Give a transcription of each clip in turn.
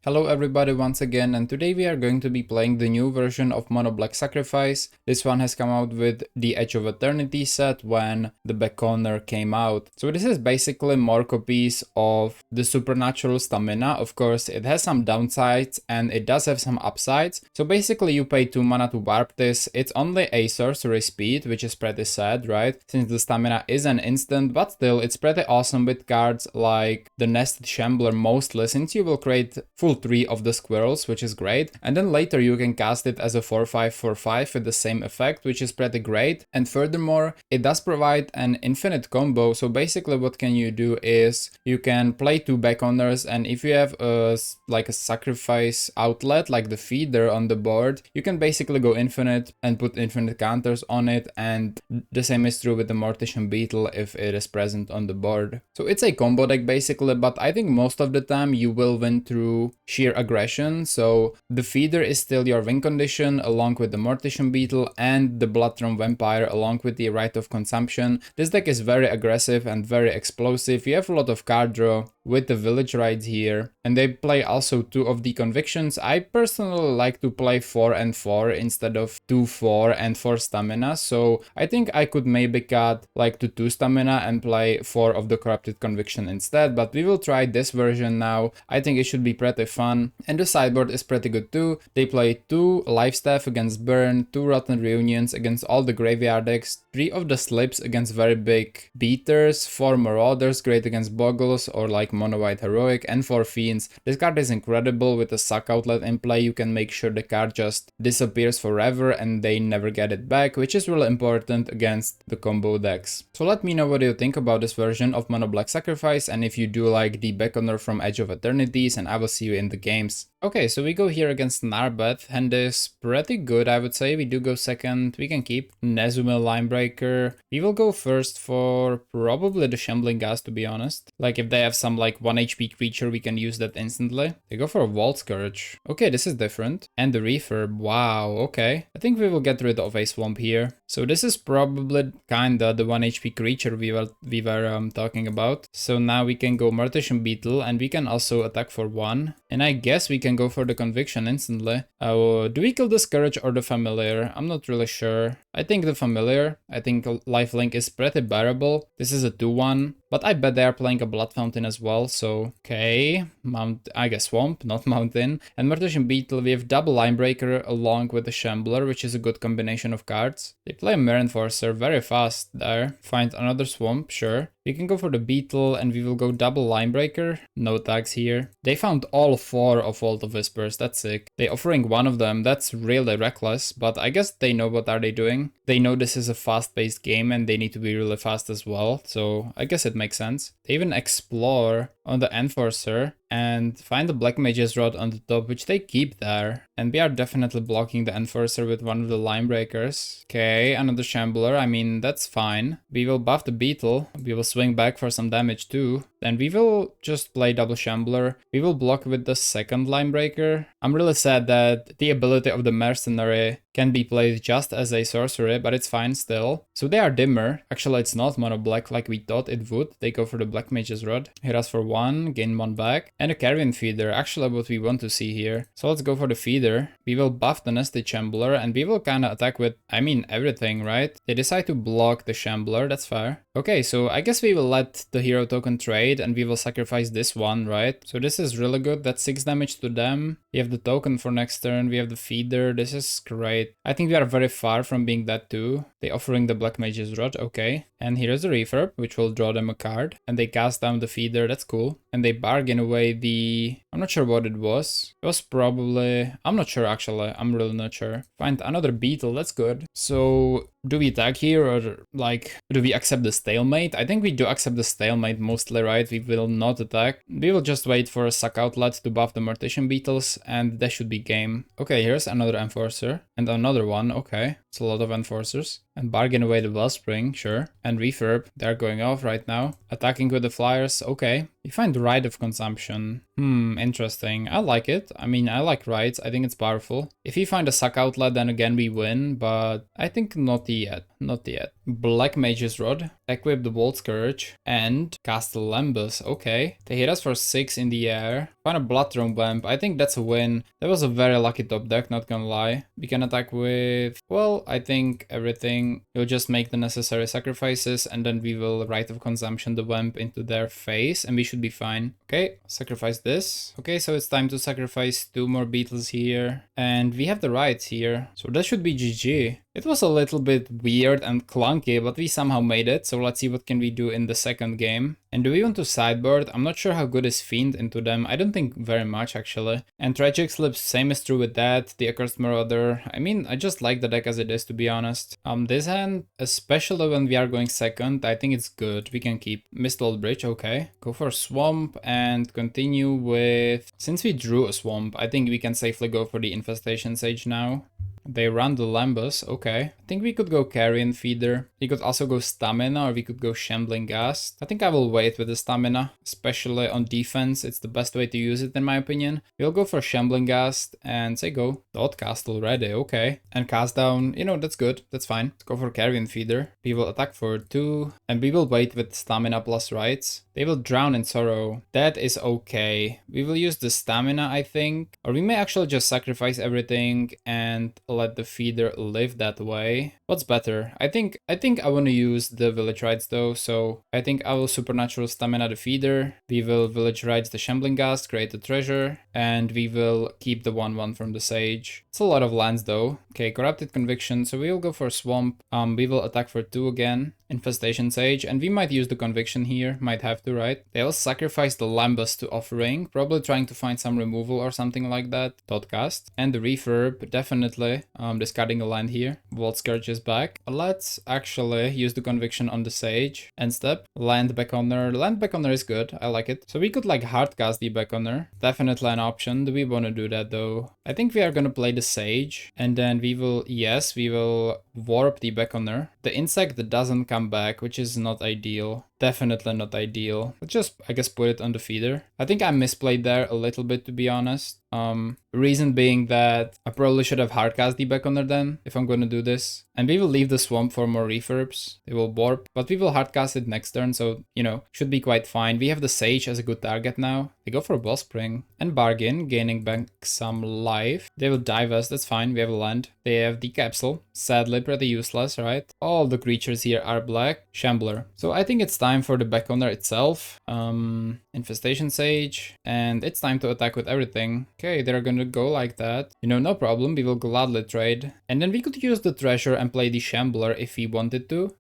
Hello everybody once again, and today we are going to be playing the new version of Mono Black Sacrifice. This one has come out with the Edge of Eternities set when the Beckoner came out. So this is basically more copies of the supernatural stamina. Of course, it has some downsides and it does have some upsides. So basically you pay 2 mana to warp this. It's only a sorcery speed, which is pretty sad, right? Since the stamina is an instant, but still it's pretty awesome with cards like the Nested Shambler mostly, since you will create full 3 of the squirrels, which is great. And then later you can cast it as a 4/5/4/5 with the same effect, which is pretty great. And furthermore, it does provide an infinite combo. So basically what can you do is you can play 2 Beckoners, and if you have a sacrifice outlet like the feeder on the board, you can basically go infinite and put infinite counters on it, and the same is true with the Mortician Beetle if it is present on the board. So it's a combo deck basically, but I think most of the time you will win through sheer aggression. So the feeder is still your win condition along with the Mortician Beetle and the Bloodthorn Vampire along with the Rite of Consumption. This deck is very aggressive and very explosive. You have a lot of card draw with the Village Rites here, and they play also 2 of the Convictions. I personally like to play 4 and 4 instead of 2, 4 and 4 stamina, so I think I could maybe cut like to 2 stamina and play 4 of the Corrupted Conviction instead, but we will try this version now. I think it should be pretty fun, and the sideboard is pretty good too. They play 2 Life Staff against Burn, 2 Rotten Reunions against all the graveyard decks, 3 of the Slips against very big beaters, 4 Marauders great against Boggles or like Mono White Heroic, and 4 Fiends. This card is incredible. With a Suck Outlet in play, you can make sure the card just disappears forever and they never get it back, which is really important against the combo decks. So let me know what you think about this version of Mono Black Sacrifice, and if you do like the Beckoner from Edge of Eternities, and I will see you in the games. Okay, so we go here against Narbeth, and is pretty good, I would say. We do go second, we can keep Nezumil Linebreaker. We will go first for probably the Shambling Ghast, to be honest. Like if they have some like 1 HP creature, we can use that instantly. They go for a Vault Scourge. Okay, this is different. And the Refurb, wow, okay. I think we will get rid of a Swamp here. So this is probably kinda the 1 HP creature we were talking about. So now we can go Mortician Beetle, and we can also attack for 1. And I guess we can go for the Conviction instantly. Do we kill the Scourge or the Familiar? I'm not really sure. I think the Familiar. I think Lifelink is pretty bearable. This is a 2/1. But I bet they are playing a Blood Fountain as well, so okay. I guess Swamp, not Mountain. And Mortician Beetle, we have double Linebreaker along with the Shambler, which is a good combination of cards. They play a Mirror Enforcer very fast there. Find another Swamp, sure. We can go for the Beetle, and we will go double Linebreaker. No tags here. They found all 4 of Vault of Whispers, that's sick. They offering 1 of them, that's really reckless, but I guess they know what are they doing. They know this is a fast-paced game and they need to be really fast as well, so I guess it makes sense. They even explore on the Enforcer and find the Black Mage's Rod on the top, which they keep there. And we are definitely blocking the Enforcer with one of the Linebreakers. Okay, another Shambler, I mean, that's fine. We will buff the Beetle, we will swing back for some damage too. Then we will just play double Shambler. We will block with the second Linebreaker. I'm really sad that the ability of the Mercenary can be played just as a sorcery, but it's fine still. So they are Dimir. Actually, it's not Mono Black like we thought it would. They go for the Black Mage's Rod. Hit us for 1, gain 1 back. And a Carrion Feeder, actually what we want to see here. So let's go for the Feeder. We will buff the Nested Shambler, and we will kinda attack with, I mean, everything, right? They decide to block the Shambler, that's fair. Okay, so I guess we will let the hero token trade, and we will sacrifice this one, right? So this is really good. That's 6 damage to them. We have the token for next turn. We have the Feeder. This is great. I think we are very far from being that too. They offering the Black Mage's Rod, okay. And here's the Refurb, which will draw them a card. And they cast down the Feeder, that's cool. And they bargain away the... I'm not sure what it was. It was probably... I'm not sure actually. I'm really not sure. Find another Beetle, that's good. So... do we attack here, or like, do we accept the stalemate? I think we do accept the stalemate mostly, right? We will not attack. We will just wait for a Suck Outlet to buff the Mortician Beetles, and that should be game. Okay, here's another Enforcer, and another one, okay. It's a lot of enforcers. And bargain away the Wellspring, sure. And refurb, they're going off right now. Attacking with the flyers, okay. We find Rite of Consumption. Interesting. I like it. I mean, I like rights. I think it's powerful. If we find a suck outlet, then again we win, but I think not yet. Not yet. Black Mage's Rod. Equip the Volt Scourge and cast the Lembus. Okay. They hit us for 6 in the air. Find a Blood Throne Vamp. I think that's a win. That was a very lucky top deck, not gonna lie. We can attack with, well, I think everything. We'll just make the necessary sacrifices and then we will Rite of Consumption the Vamp into their face and we should be fine. Okay, sacrifice this. Okay, so it's time to sacrifice 2 more beetles here. And we have the rights here. So that should be GG. It was a little bit weird and clunky, but we somehow made it. So let's see what can we do in the second game. And do we want to sideboard? I'm not sure how good is Fiend into them. I don't think very much actually. And Tragic Slips, same is true with that. The Accursed Marauder. I mean, I just like the deck as it is, to be honest. This hand, especially when we are going second, I think it's good. We can keep Mistwall Bridge, okay. Go for Swamp and continue with... Since we drew a Swamp, I think we can safely go for the Infestation Sage now. They run the Lembus, okay. I think we could go Carrion Feeder. We could also go Stamina or we could go Shambling Ghast. I think I will wait with the Stamina, especially on defense. It's the best way to use it in my opinion. We'll go for Shambling Ghast and say go. Dot cast already, okay. And cast down, you know, that's good, that's fine. Let's go for Carrion Feeder. We will attack for 2 and we will wait with Stamina plus Rights. They will Drown in Sorrow. That is okay. We will use the Stamina, I think. Or we may actually just sacrifice everything and let the feeder live that way. What's better? I think I want to use the Village Rites though, so I think I will Supernatural Stamina the feeder. We will Village Rites the Shambling Ghast, create a treasure, and we will keep the 1/1 from the Sage. It's a lot of lands though. Okay, Corrupted Conviction, so we will go for Swamp. We will attack for 2 again. Infestation Sage, and we might use the Conviction here, might have to, right? They will sacrifice the Lembus to Offering, probably trying to find some removal or something like that. Totcast. And the Refurb, definitely, discarding a land here. Volt Scourge is back. Let's actually use the Conviction on the Sage. End step. Land Beckoner. Land Beckoner is good, I like it. So we could like hardcast the Beckoner, definitely an option. Do we want to do that though? I think we are gonna play the Sage, and then we will, yes, we will warp the Beckoner. The insect that doesn't come back, which is not ideal. Definitely not ideal. Let's just, I guess, put it on the feeder. I think I misplayed there a little bit, to be honest. Reason being that I probably should have hardcast the Beckoner then, if I'm gonna do this. And we will leave the Swamp for more refurbs. They will warp, but we will hardcast it next turn, so, you know, should be quite fine. We have the Sage as a good target now. They go for a Wellspring and bargain, gaining back some life. They will dive us, that's fine, we have a land. They have the Capsule, sadly pretty useless, right? All the creatures here are black. Shambler. So I think it's time for the Beckoner itself. Infestation Sage, and it's time to attack with everything. Okay, they're gonna go like that. You know, no problem, we will gladly trade. And then we could use the treasure and play the Shambler if we wanted to.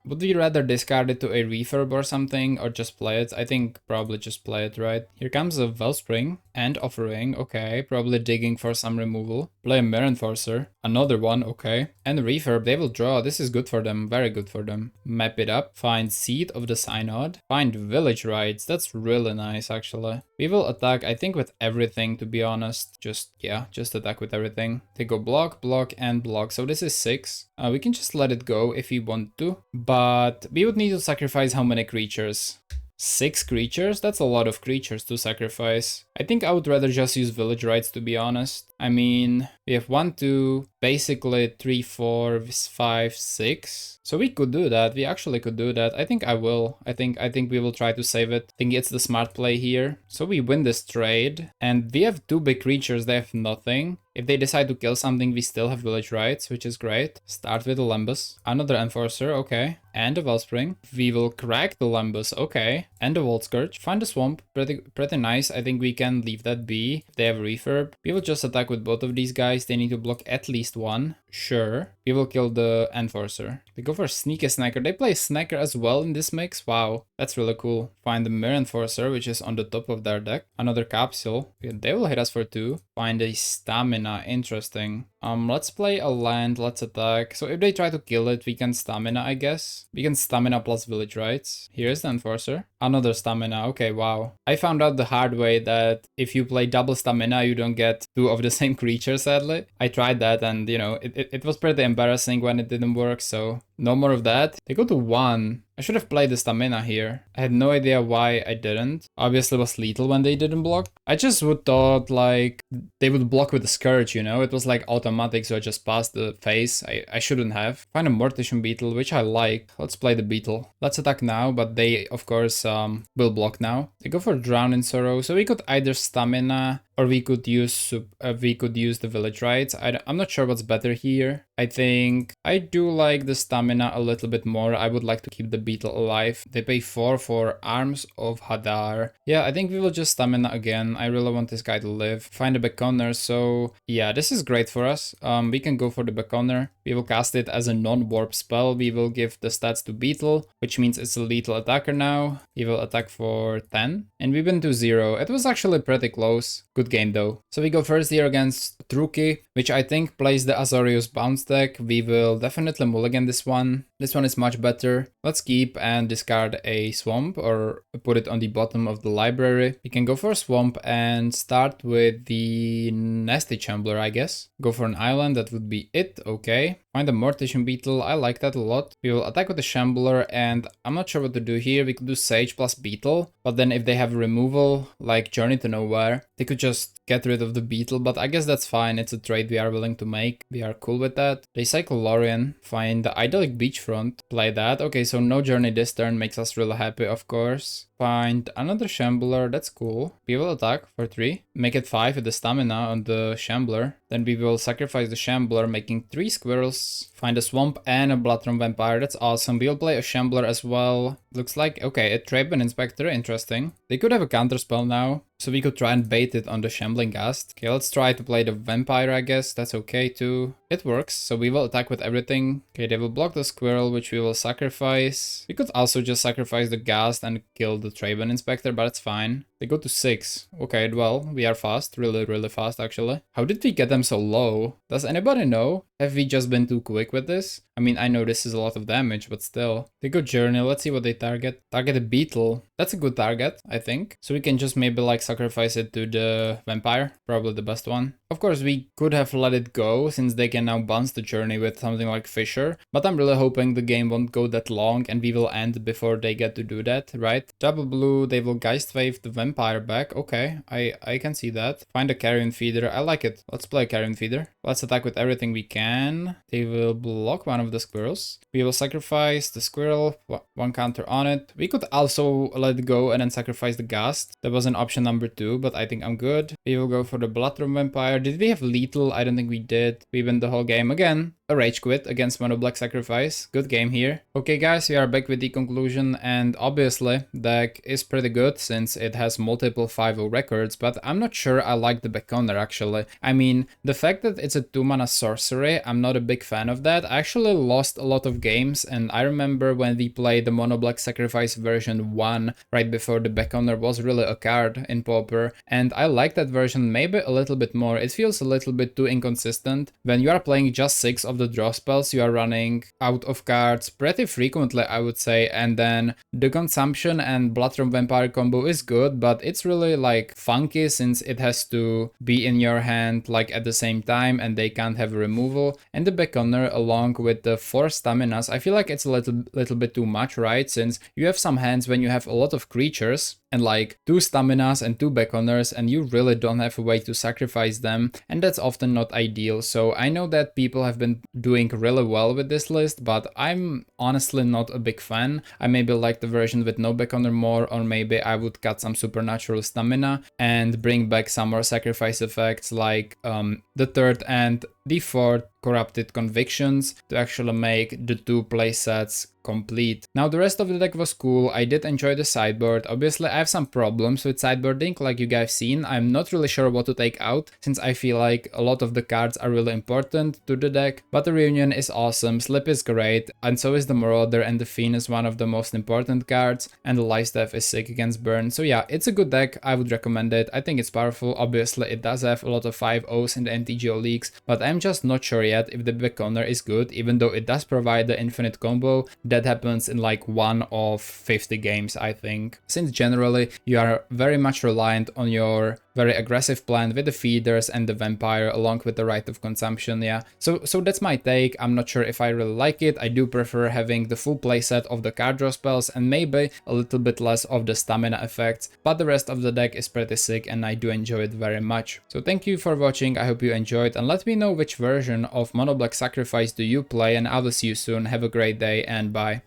Would we rather discard it to a refurb or something, or just play it? I think probably just play it, right? Here comes a Wellspring and Offering, okay, probably digging for some removal. Play a Mirror Enforcer, another one, okay. And refurb, they will draw, this is good for them, very good for them. Map it up, find Seed of the Synod, find Village Rites, that's really nice actually. We will attack, I think, with everything, to be honest. Just attack with everything. They go block, block, and block, so this is 6. We can just let it go if we want to, but we would need to sacrifice how many creatures? 6 creatures? That's a lot of creatures to sacrifice. I think I would rather just use Village Rites, to be honest. I mean, we have 1, 2, basically 3, 4, 5, 6. So we could do that. We actually could do that. I think I will. I think we will try to save it. I think it's the smart play here. So we win this trade. And we have 2 big creatures. They have nothing. If they decide to kill something, we still have Village Rites, which is great. Start with the Lembus. Another Enforcer, okay. And a Wellspring. We will crack the Lembus, okay. And a Volt Scourge. Find the Swamp. Pretty nice. I think we can leave that be. If they have Refurb, we will just attack with both of these guys. They need to block at least 1. Sure. We will kill the Enforcer. They go for Sneaky Snacker. They play Snacker as well in this mix. Wow, that's really cool. Find the Mirror Enforcer, which is on the top of their deck. Another Capsule. They will hit us for 2. Find a Stamina. Interesting. Let's play a land. Let's attack. So if they try to kill it, we can Stamina, I guess. We can Stamina plus Village Rites. Here's the Enforcer. Another stamina, okay, wow. I found out the hard way that if you play double stamina, you don't get two of the same creature, sadly. I tried that and, you know, it was pretty embarrassing when it didn't work, so no more of that. They go to 1. I should have played the stamina here. I had no idea why I didn't. Obviously it was lethal when they didn't block. I just would thought like they would block with the Scourge, you know? It was like automatic, so I just passed the phase. I shouldn't have. Find a Mortician Beetle, which I like. Let's play the Beetle. Let's attack now, but they of course will block now. They go for Drown in Sorrow, so we could either stamina or we could use the Village Rites. I'm not sure what's better here. I think I do like the stamina a little bit more. I would like to keep the Beetle alive. They pay 4 for Arms of Hadar. Yeah, I think we will just stamina again. I really want this guy to live. Find a Beckoner, so yeah, this is great for us. We can go for the Beckoner. We will cast it as a non-warp spell. We will give the stats to Beetle, which means it's a lethal attacker now. He will attack for 10. And we've been to 0. It was actually pretty close. Good game though. So we go first here against Truki, which I think plays the Azorius bounce deck. We will definitely mulligan this one. This one is much better. Let's keep and discard a swamp or put it on the bottom of the library. We can go for a swamp and start with the Nasty Chambler, I guess. Go for an island, that would be it, okay. Find a Mortician Beetle, I like that a lot. We will attack with the Shambler and I'm not sure what to do here. We could do Sage plus Beetle, but then if they have removal, like Journey to Nowhere, they could just get rid of the Beetle, but I guess that's fine. It's a trade we are willing to make. We are cool with that. They cycle Lorien, find the Idyllic Beachfront, play that. Okay, so no Journey this turn makes us really happy, of course. Find another Shambler, that's cool. We will attack for 3. Make it 5 with the stamina on the Shambler. Then we will sacrifice the Shambler, making 3 squirrels. Find a Swamp and a Bloodthorn Vampire, that's awesome. We'll play a Shambler as well. Looks like, okay, a Traben Inspector, interesting. They could have a counterspell now, so we could try and bait it on the Shambling Ghast. Okay, let's try to play the Vampire, I guess. That's okay too. It works, so we will attack with everything. Okay, they will block the Squirrel, which we will sacrifice. We could also just sacrifice the Ghast and kill the Traben Inspector, but it's fine. They go to 6. Okay, well, we are fast. Really fast, actually. How did we get them so low? Does anybody know? Have we just been too quick with this? I mean, I know this is a lot of damage, but still. They go Journey. Let's see what they target. Target a Beetle. That's a good target, I think. So we can just maybe like sacrifice it to the Vampire. Probably the best one. Of course, we could have let it go since they can now bounce the Journey with something like Fisher. But I'm really hoping the game won't go that long and we will end before they get to do that, right? Double blue, they will Geist Wave the Vampire back. Okay, I can see that. Find a Carrion Feeder. I like it. Let's play Carrion Feeder. Let's attack with everything we can. They will block one of the squirrels. We will sacrifice the squirrel. One counter on it. We could also let it go and then sacrifice the Ghast. That was an option number 2, but I think I'm good. We will go for the Bloodthorn Vampire. Did we have lethal? I don't think we did. We win the whole game again. A Rage Quit against Mono Black Sacrifice. Good game here. Okay guys, we are back with the conclusion and obviously deck is pretty good since it has multiple 5-0 records, but I'm not sure I like the Beckoner actually. I mean, the fact that it's a 2-mana sorcery, I'm not a big fan of that. I actually lost a lot of games and I remember when we played the Mono Black Sacrifice version 1 right before the Beckoner was really a card in Pauper, and I like that version maybe a little bit more. It feels a little bit too inconsistent. When you are playing just 6 of the draw spells, you are running out of cards pretty frequently, I would say, and then the Consumption and Bloodthorn Vampire combo is good, but it's really like funky since it has to be in your hand like at the same time and they can't have removal. And the Beckoner along with the 4 staminas, I feel like it's a little bit too much, right? Since you have some hands when you have a lot of creatures and like 2 staminas and 2 Beckoners and you really don't have a way to sacrifice them, and that's often not ideal. So I know that people have been doing really well with this list, but I'm honestly not a big fan. I maybe like the version with no Beckoner more, or maybe I would cut some supernatural stamina and bring back some more sacrifice effects like the 3rd and the 4th Corrupted Convictions to actually make the 2 playsets complete. Now the rest of the deck was cool. I did enjoy the sideboard. Obviously I have some problems with sideboarding like you guys seen. I'm not really sure what to take out since I feel like a lot of the cards are really important to the deck, but the Reunion is awesome, Slip is great, and so is the Marauder, and the Fiend is one of the most important cards, and the Lifestaff is sick against burn. So yeah, it's a good deck. I would recommend it. I think it's powerful. Obviously it does have a lot of 5-0s in the NTGO leagues, but I'm I'm just not sure yet if the Beckoner is good, even though it does provide the infinite combo that happens in like 1 of 50 games, I think. Since generally you are very much reliant on your very aggressive plan with the feeders and the vampire along with the right of consumption, yeah. So that's my take. I'm not sure if I really like it. I do prefer having the full playset of the card draw spells and maybe a little bit less of the stamina effects, but the rest of the deck is pretty sick and I do enjoy it very much. So thank you for watching, I hope you enjoyed, and let me know which version of Mono Black Sacrifice do you play, and I will see you soon. Have a great day and bye.